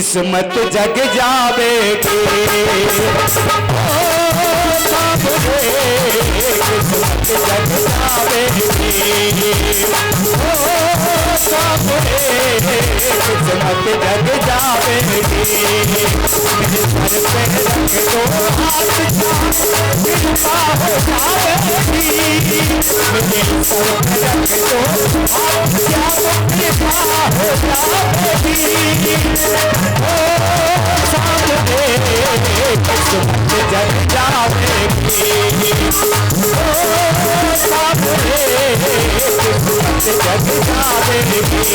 किस्मत जग जावेगी। किस्मत जग जावेगी। किस्मत जग जावेगी। मेरे सर पे रख दो हाथ, कृपा हो जावेगी। मेरे सर पे रख दो हाथ, कृपा हो जावेगी। ओ सामने किस्मत जग जावेगी। ओ सामने किस्मत जग जावेगी।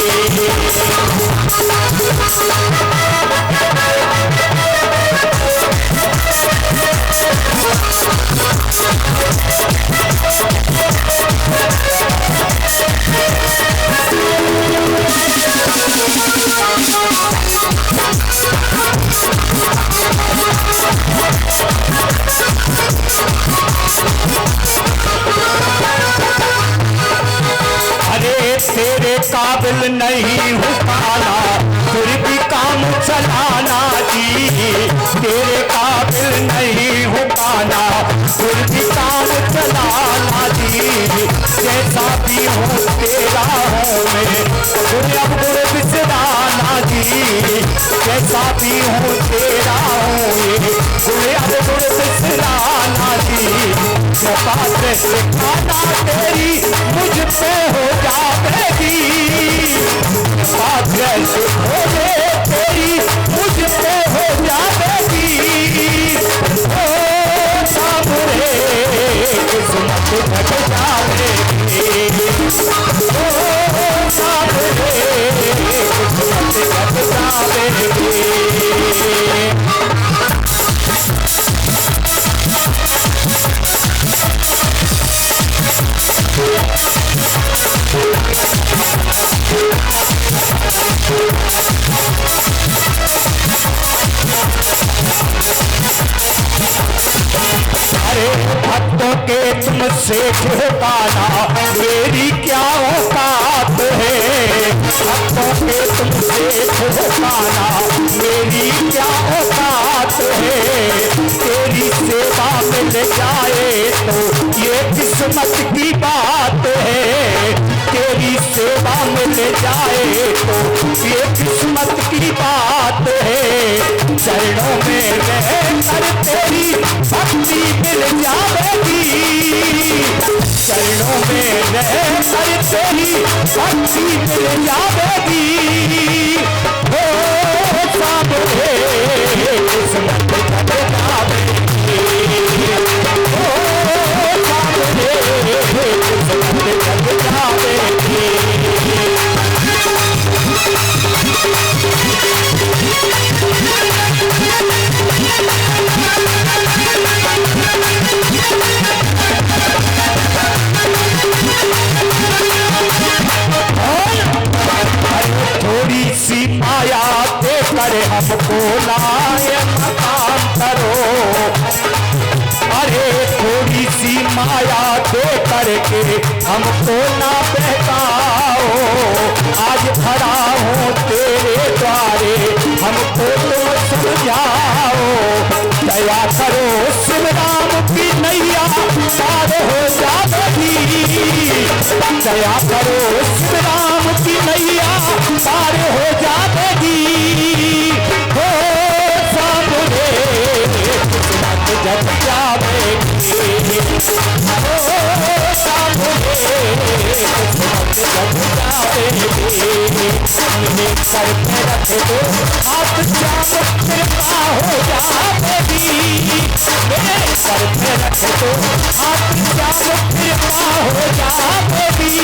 तेरे काबिल नहीं हूँ काना, फिर भी काम चलाना जी। तेरे काबिल नहीं हूँ काना, फिर भी काम चलाना जी। जैसा भी हूँ तेरा हूँ मैं, बुरे अब बुरे बिसराना जी। जैसा भी हूँ तेरा हूँ ये, बुरे अब बुरे बिसराना जी। पात्र से खाना तेरी मुझ पे हो जावेगी। पात्र से खोले तेरी मुझ पे हो जावेगी। ओ सामने किस्मत जग जावेगी। ओ सामने किस्मत जग जावेगी। भक्तों के तुमसे ठिकाना मेरी क्या औकात है। भक्तों के तुमसे ठिकाना मेरी क्या औकात है। तेरी सेवा मिल जाए तो ये किस्मत की बात है। तेरी सेवा मिल जाए तो ये किस्मत की बात है। चरणों में रहकर तेरी भक्ति मिल जावेगी। चरणों में रहकर तेरी भक्ति मिल जावेगी। ओ सामने किस्मत जग जावेगी। ओ सामने किस्मत जग जावेगी। थोड़ी सी माया देकर हमको लाए मकान करो। अरे थोड़ी सी माया देकर के हमको ना बहकाओ। आज खड़ा हूँ तेरे द्वारे, हमको तुम समझाओ। दया करो शिव राम की नैया पार हो जावेगी। दया करो शिव राम की नैया पार हो जावेगी। हो सामने किस्मत जग जावेगी। हो सामने किस्मत जग जावेगी। मेरे सर पे रख दो हाथ, जाम कृपा हो जावेगी। मेरे सर पे रख दो हाथ, जाम कृपा हो जावेगी।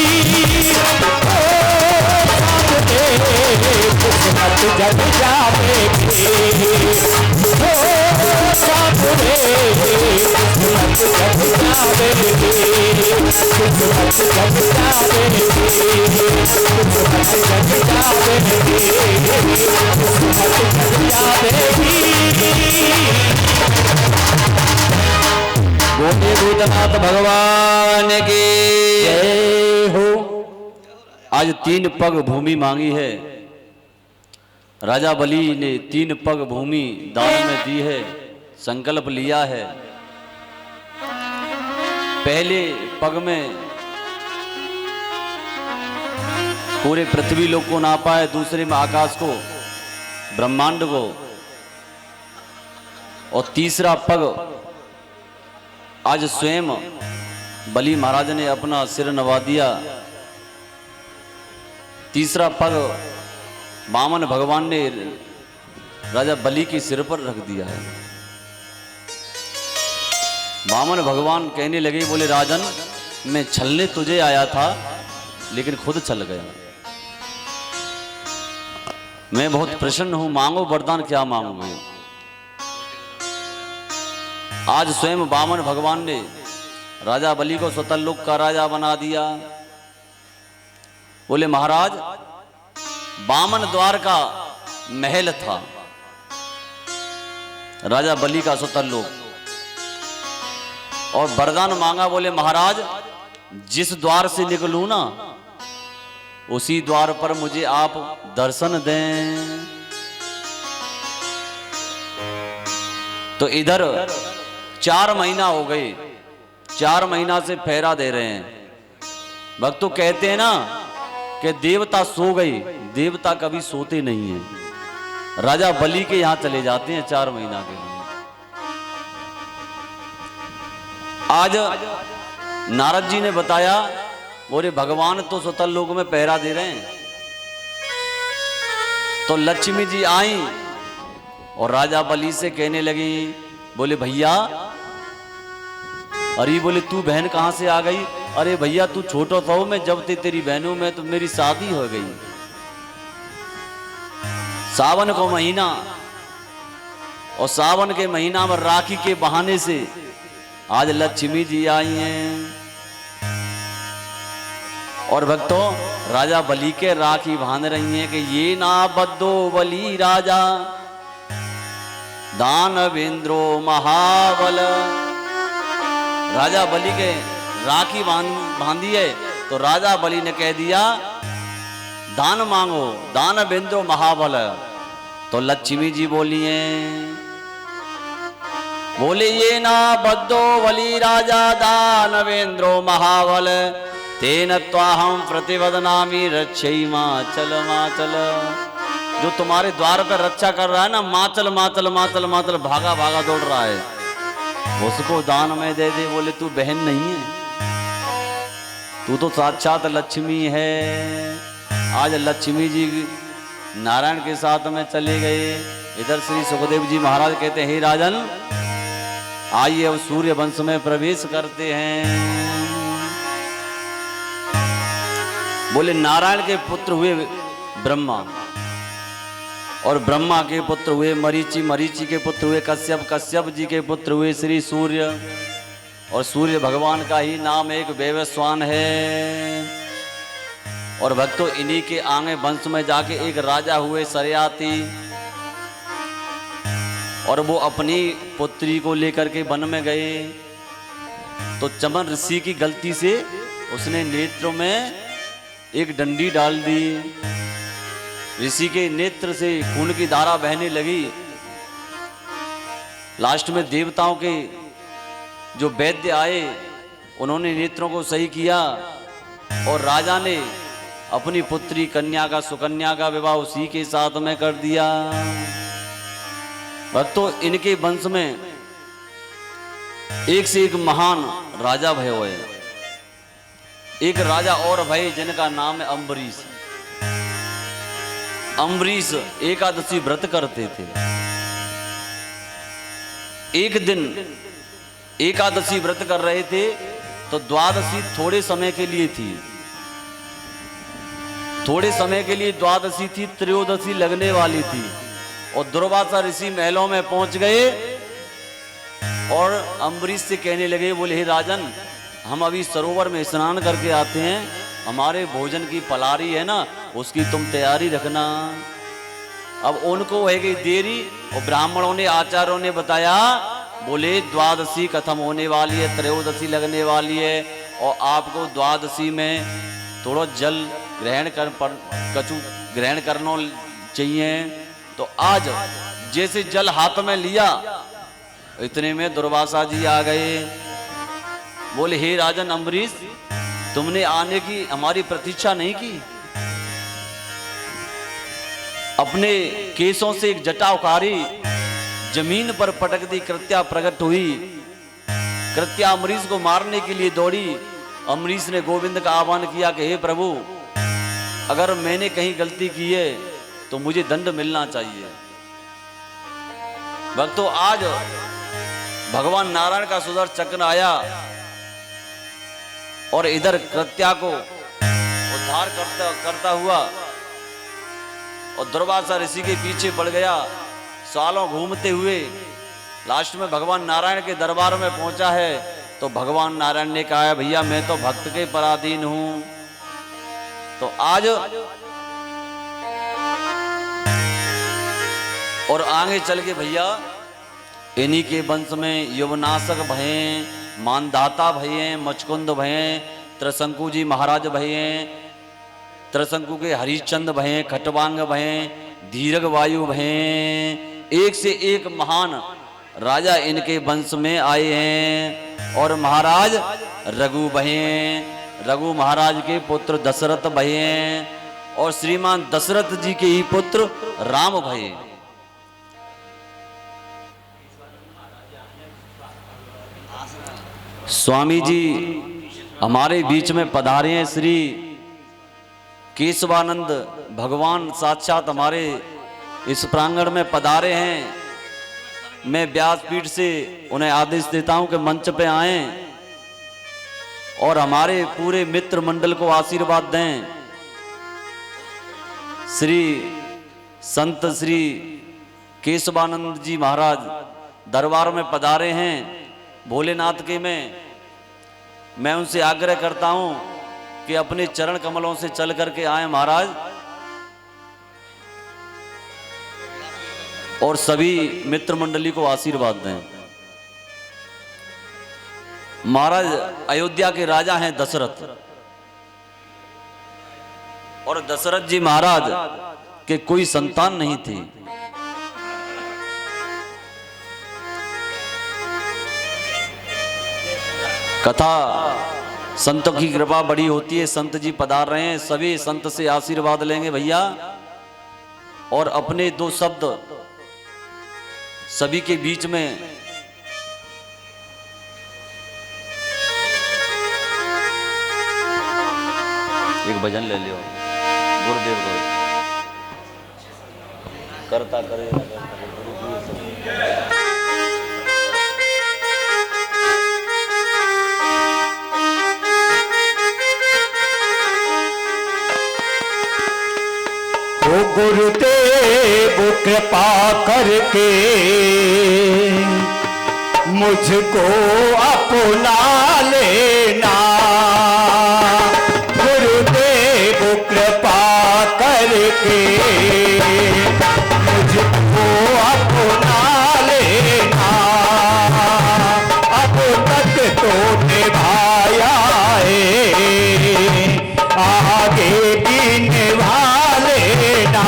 किस्मत जग जावेगी। ओ सामने किस्मत जग जावेगी। किस्मत जग जावेगी। किस्मत जग जावेगी। किस्मत जग जावेगी। बोले भूतनाथ भगवान की जय हो। आज 3 पग भूमि मांगी है राजा बलि ने 3 पग भूमि दान में दी है, संकल्प लिया है। पहले पग में पूरे पृथ्वी लोक को नापा है, दूसरे में आकाश को, ब्रह्मांड को, और तीसरा पग आज स्वयं बलि महाराज ने अपना सिर नवा दिया। तीसरा पग वामन भगवान ने राजा बलि के सिर पर रख दिया है। वामन भगवान कहने लगे, बोले राजन, मैं छलने तुझे आया था लेकिन खुद छल गया। मैं बहुत प्रसन्न हूं, मांगो वरदान, क्या मांगोगे। आज स्वयं वामन भगवान ने राजा बलि को स्वतः लोक का राजा बना दिया। बोले महाराज, वामन द्वार का महल था राजा बलि का स्वतः लोक, और वरदान मांगा। बोले महाराज, जिस द्वार से निकलूं ना उसी द्वार पर मुझे आप दर्शन दें। तो इधर 4 महीना हो गए, 4 महीना से फेरा दे रहे हैं। भक्त तो कहते हैं ना कि देवता सो गए, देवता कभी सोते नहीं हैं। राजा बलि के यहां चले जाते हैं 4 महीना के लिए। आज नारद जी ने बताया, बोले भगवान तो स्वतः लोक में पहरा दे रहे हैं। तो लक्ष्मी जी आई और राजा बलि से कहने लगी, बोले भैया, अरे बोले तू बहन कहां से आ गई। अरे भैया तू छोटा था, मैं जब थे तेरी बहनों में तो मेरी शादी हो गई। सावन को महीना, और सावन के महीना में राखी के बहाने से आज लक्ष्मी जी आई हैं। और भक्तों, राजा बलि के राखी बांध रही हैं कि ये ना बद्दो बलि राजा दानवेंद्रो महाबल। राजा बलि के राखी बांधी है तो राजा बलि ने कह दिया, दान मांगो, दानवेंद्रो महाबल। तो लक्ष्मी जी बोली हैं, बोले ये ना बद्दो बलि राजा दानवेंद्रो महाबल, तेन त्वाहम प्रतिवदनामि रक्षई माचल माचल। जो तुम्हारे द्वार पर रक्षा कर रहा है ना, माचल माचल माचल माचल भागा भागा दौड़ रहा है, उसको दान में दे दे। बोले तू बहन नहीं है, तू तो साक्षात लक्ष्मी है। आज लक्ष्मी जी नारायण के साथ में चले गए। इधर श्री सुखदेव जी महाराज कहते हैं, हे राजन, आइए अब सूर्य वंश में प्रवेश करते हैं। बोले नारायण के पुत्र हुए ब्रह्मा, और ब्रह्मा के पुत्र हुए मरीचि, मरीचि के पुत्र हुए कश्यप, कश्यप जी के पुत्र हुए श्री सूर्य, और सूर्य भगवान का ही नाम एक वैवस्वान है। और भक्तों, इन्हीं के आगे वंश में जाके एक राजा हुए सरयाती, और वो अपनी पुत्री को लेकर के वन में गए। तो चमन ऋषि की गलती से उसने नेत्रों में एक डंडी डाल दी। ऋषि के नेत्र से खून की धारा बहने लगी। लास्ट में देवताओं के जो वैद्य आए, उन्होंने नेत्रों को सही किया, और राजा ने अपनी पुत्री कन्या का, सुकन्या का विवाह उसी के साथ में कर दिया। भक्तों, इनके वंश में एक से एक महान राजा भय हुए। एक राजा और भय जिनका नाम है अम्बरीश। अम्बरीश एकादशी व्रत करते थे। एक दिन एकादशी व्रत कर रहे थे तो द्वादशी थोड़े समय के लिए थी, थोड़े समय के लिए द्वादशी थी, त्रयोदशी लगने वाली थी। और दुर्वासा ऋषि महलों में पहुंच गए और अम्बरीश से कहने लगे, बोले हे राजन, हम अभी सरोवर में स्नान करके आते हैं, हमारे भोजन की पलारी है ना, उसकी तुम तैयारी रखना। अब उनको है गई देरी, और ब्राह्मणों ने, आचार्यों ने बताया, बोले द्वादशी खत्म होने वाली है, त्रयोदशी लगने वाली है, और आपको द्वादशी में थोड़ा जल ग्रहण कर, कछु ग्रहण करना चाहिए। तो आज जैसे जल हाथ में लिया, इतने में दुर्वासा जी आ गए। बोले, हे राजन अम्बरीश, तुमने आने की हमारी प्रतीक्षा नहीं की? अपने केसों से एक जटा उखाड़ी, जमीन पर पटक दी। कृत्या प्रकट हुई। कृत्या अम्बरीश को मारने के लिए दौड़ी। अम्बरीश ने गोविंद का आह्वान किया कि हे प्रभु, अगर मैंने कहीं गलती की है तो मुझे दंड मिलना चाहिए। भक्तों, आज भगवान नारायण का सुदर्शन चक्र आया और इधर कृत्या को उद्धार करता हुआ और दुर्वासा ऋषि के पीछे पड़ गया। सालों घूमते हुए लास्ट में भगवान नारायण के दरबार में पहुंचा है। तो भगवान नारायण ने कहा है, भैया मैं तो भक्त के पराधीन हूं। तो आज और आगे चल के भैया इन्हीं के वंश में युवनाशक भये, मानदाता भये, मचकुंद भये, त्रिशंकु जी महाराज भये, त्रिशंकु के हरिश्चंद भये, खटवांग भये, धीरग वायु भये। एक से एक महान राजा इनके वंश में आए हैं। और महाराज रघु भये, रघु महाराज के पुत्र दशरथ भये और श्रीमान दशरथ जी के ही पुत्र राम भये। स्वामी जी हमारे बीच में पधारे हैं। श्री केशवानंद भगवान साक्षात हमारे इस प्रांगण में पधारे हैं। मैं व्यासपीठ से उन्हें आदेश देता हूं कि मंच पे आए और हमारे पूरे मित्र मंडल को आशीर्वाद दें। श्री संत श्री केशवानंद जी महाराज दरबार में पधारे हैं भोलेनाथ के में। मैं उनसे आग्रह करता हूं कि अपने चरण कमलों से चल करके आए महाराज, और सभी मित्र मंडली को आशीर्वाद दें। महाराज अयोध्या के राजा हैं दशरथ, और दशरथ जी महाराज के कोई संतान नहीं थी। कथा संतों की कृपा बड़ी होती है। संत जी पधार रहे हैं, सभी संत से आशीर्वाद लेंगे भैया, और अपने दो शब्द सभी के बीच में एक भजन ले लियो। गुरुदेव को करता करे गुरुदेव कृपा करके मुझको अपना लेना। गुरुदेव कृपा करके मुझको अपना लेना। अब तक तो निभाया है, आगे भी निभा लेना।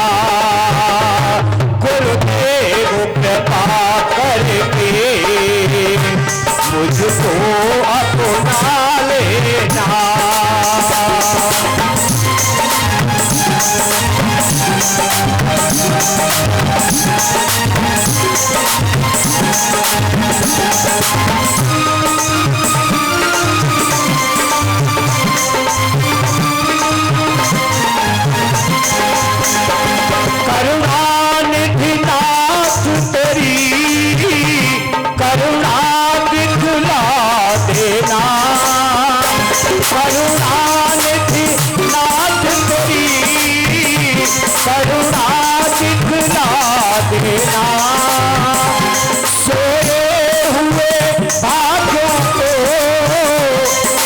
गुरुदेव कृपा करके मुझको अपना लेना। करुणानिधि नाथ तेरी करुणा दिखला देना। करुणानिधि नाथ तेरी करुणा दिखला देना। सोए हुए भाग्यों को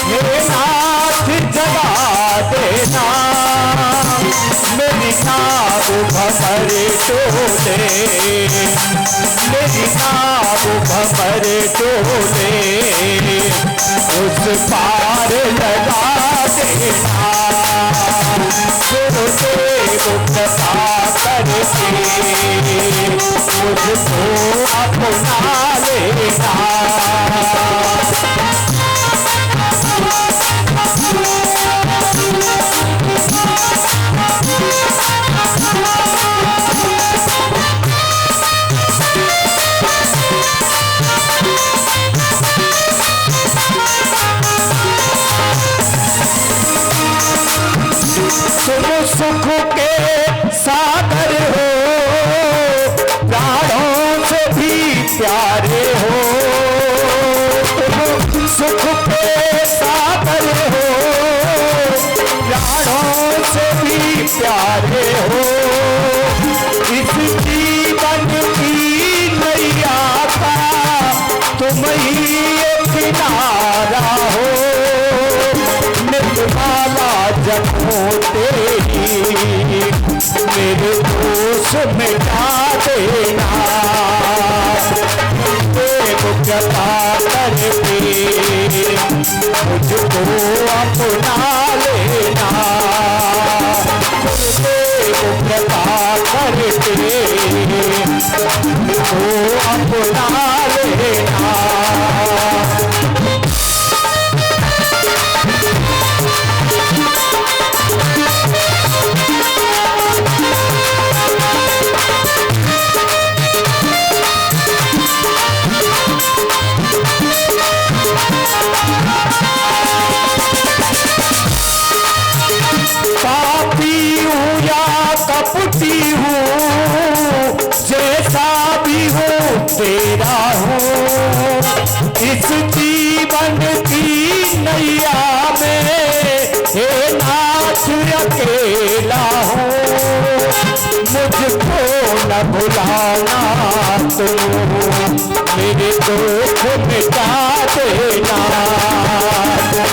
हे नाथ जगा देना। मेरी नाव भंवर डोले, मेरी नाव भंवर डोले, उस पार लगा देना। गुरुदेव कृपा करके मुझको अपना लेना। तुम सुख के सागर हो, प्राणों से भी प्यारे हो। तुम सुख के सागर हो, प्राणों से भी प्यारे हो। इस जीवन की नैया का तुम ही एक किनारा हो। निर्मला जन्मों तेरी मेरे दोष मिटा देना। देव कृपा करके मुझको अपना लेना। देव कृपा करके मुझको अपना लेना। पापी हूँ या कपटी हूँ, जैसा भी हूँ तेरा हूँ। इस जीवन की नैया में हे नाथ अकेला हूँ। मुझको न भुलाना तुम, मेरे दुख मिटा देना।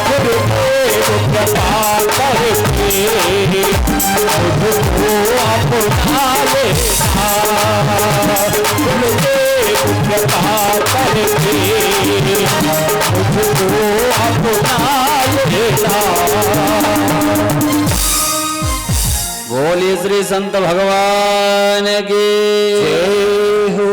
गुरुदेव कृपा करके मुझको अपना लेना। गुरुदेव कृपा करके मुझको अपना लेना। बोलिए श्री संत भगवान की जय हो।